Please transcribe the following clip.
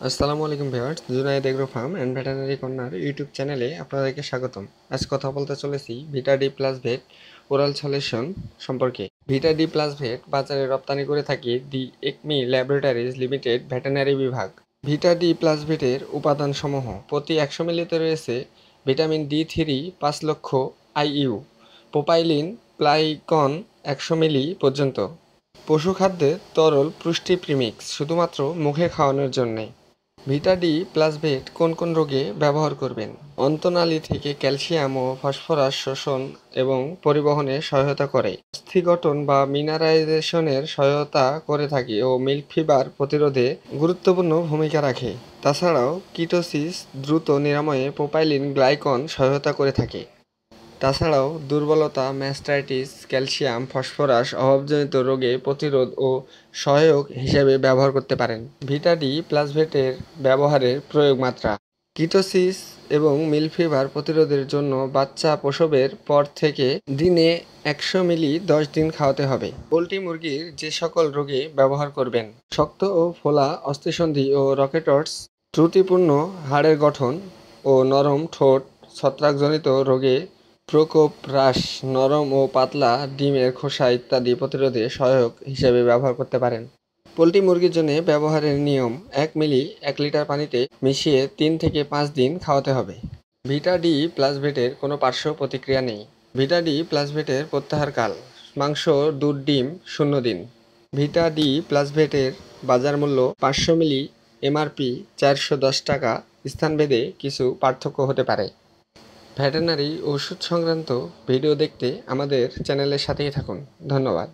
আসসালামু আলাইকুম viewers, Junaid agro farm and veterinary corner YouTube চ্যানেলে আপনাদেরকে স্বাগতম। আজ কথা বলতে চলেছি ভিটা ডি প্লাস ভেট ওরাল সলিউশন সম্পর্কে। ভিটা ডি প্লাস ভেট বাজারে রপ্তানি করে থাকে দি একমি ল্যাবরেটরিজ লিমিটেড ভেটেরিনারি বিভাগ। ভিটা ডি প্লাস ভেটের উপাদানসমূহ: প্রতি 100 মিলিতে রয়েছে ভিটামিন ডি3 5 লক্ষ আইইউ, প্রোপাইলিন প্লাইকন 100 মিলি পর্যন্ত। পশু খাদ্যে তরল পুষ্টি প্রিমিক্স, শুধুমাত্র মুখে খাওয়ানোর জন্যে। ভিটা ডি প্লাস ভেট কোন কোন রোগে ব্যবহার করবেন? অন্তনালী থেকে ক্যালসিয়াম ও ফসফরাস শোষণ এবং পরিবহনে সহায়তা করে, অস্থি গঠন বা মিনারাইজেশনের সহায়তা করে থাকে ও মিল্ক ফিভার প্রতিরোধে গুরুত্বপূর্ণ ভূমিকা রাখে। তাছাড়াও কিটোসিস দ্রুত নিরাময়ে প্রোপাইলিন গ্লাইকন সহায়তা করে থাকে। তাছাড়াও দুর্বলতা, ম্যাস্টাইটিস, ক্যালসিয়াম ফসফরাস অভাবজনিত রোগে প্রতিরোধ ও সহায়ক হিসেবে ব্যবহার করতে পারেন। ভিটা ডি প্লাস ভেটের ব্যবহারের প্রয়োগ মাত্রা: কিটোসিস এবং মিল্ক ফিভার প্রতিরোধের জন্য বাচ্চা প্রসবের পর থেকে দিনে 100 মিলি 10 দিন খাওয়াতে হবে। পোল্ট্রি মুরগির যে সকল রোগে ব্যবহার করবেন: শক্ত ও ফোলা অস্থিসন্ধি ও রকেটস, ত্রুটিপূর্ণ হাড়ের গঠন ও নরম ঠোঁট, ছত্রাকজনিত রোগে প্রকোপ হ্রাস, নরম ও পাতলা ডিমের খোসা ইত্যাদি প্রতিরোধে সহায়ক হিসেবে ব্যবহার করতে পারেন। পোল্ট্রি মুরগির জন্য ব্যবহারের নিয়ম: 1 মিলি 1 লিটার পানিতে মিশিয়ে 3 থেকে 5 দিন খাওয়াতে হবে। ভিটা ডি প্লাস ভেটের কোনো পার্শ্ব প্রতিক্রিয়া নেই। ভিটা ডি প্লাস ভেটের প্রত্যাহারকাল: মাংস, দুধ, ডিম 0 দিন। ভিটা ডি প্লাস ভেটের বাজার মূল্য 500 মিলি এমআরপি 410 টাকা। স্থানভেদে কিছু পার্থক্য হতে পারে। ভেটেরিনারি ওষুধ সংক্রান্ত ভিডিও দেখতে আমাদের চ্যানেলের সাথেই থাকুন। ধন্যবাদ।